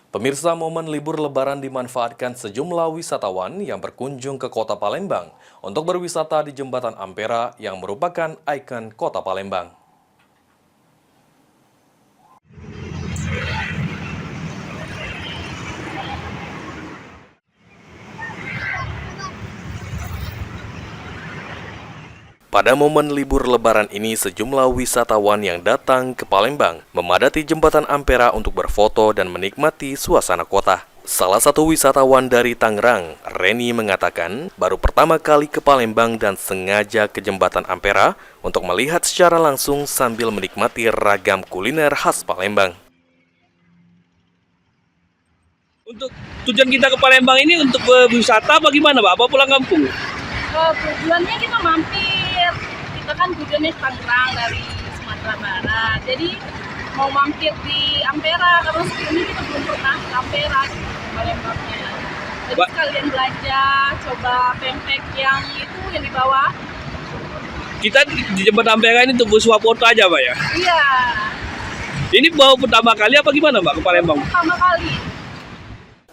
Pemirsa, momen libur Lebaran dimanfaatkan sejumlah wisatawan yang berkunjung ke Kota Palembang untuk berwisata di Jembatan Ampera yang merupakan ikon Kota Palembang. Pada momen libur Lebaran ini, sejumlah wisatawan yang datang ke Palembang memadati Jembatan Ampera untuk berfoto dan menikmati suasana kota. Salah satu wisatawan dari Tangerang, Reni, mengatakan baru pertama kali ke Palembang dan sengaja ke Jembatan Ampera untuk melihat secara langsung sambil menikmati ragam kuliner khas Palembang. Untuk tujuan kita ke Palembang ini untuk berwisata apa gimana, Pak? Apa pulang kampung? Tujuannya kita mampir, kita kan tujuannya Tangerang dari Sumatera Barat, jadi mau mampir di Ampera karena sebelumnya kita belum pernah ke Ampera di Palembangnya. Jadi sekalian belanja, coba pempek yang itu yang di bawah. Kita di Jembatan Ampera ini untuk bersuap foto aja, Pak ya? Iya. Ini baru pertama kali apa gimana, Pak, ke Palembang? Pertama kali.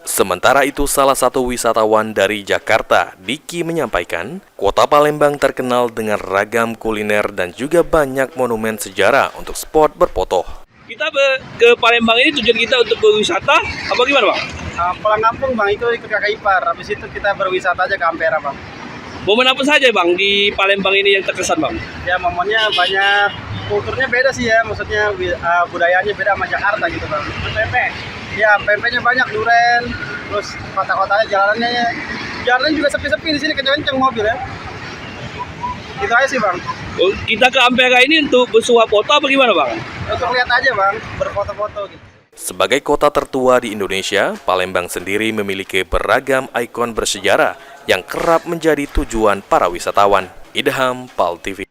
Sementara itu, salah satu wisatawan dari Jakarta, Diki, menyampaikan, Kota Palembang terkenal dengan ragam kuliner dan juga banyak monumen sejarah untuk spot berfoto. Kita ke Palembang ini tujuan kita untuk berwisata apa gimana, Bang? Pulang kampung, Bang, itu ikut kakak ipar. Habis itu kita berwisata aja ke Ampera, Bang. Momen apa saja, Bang, di Palembang ini yang terkesan, Bang? Ya, momennya banyak, kulturnya beda sih ya, maksudnya budayanya beda sama Jakarta gitu, Bang. Pempek. Ya, pempeknya banyak, duren, terus kota-kotanya jalannya juga sepi-sepi di sini, kencang-kencang mobil ya. Itu aja sih, Bang. Oh, kita ke Ampera ini untuk bersuap foto apa gimana, Bang? Untuk lihat aja, Bang, berfoto-foto gitu. Sebagai kota tertua di Indonesia, Palembang sendiri memiliki beragam ikon bersejarah yang kerap menjadi tujuan para wisatawan. Idham, PAL TV.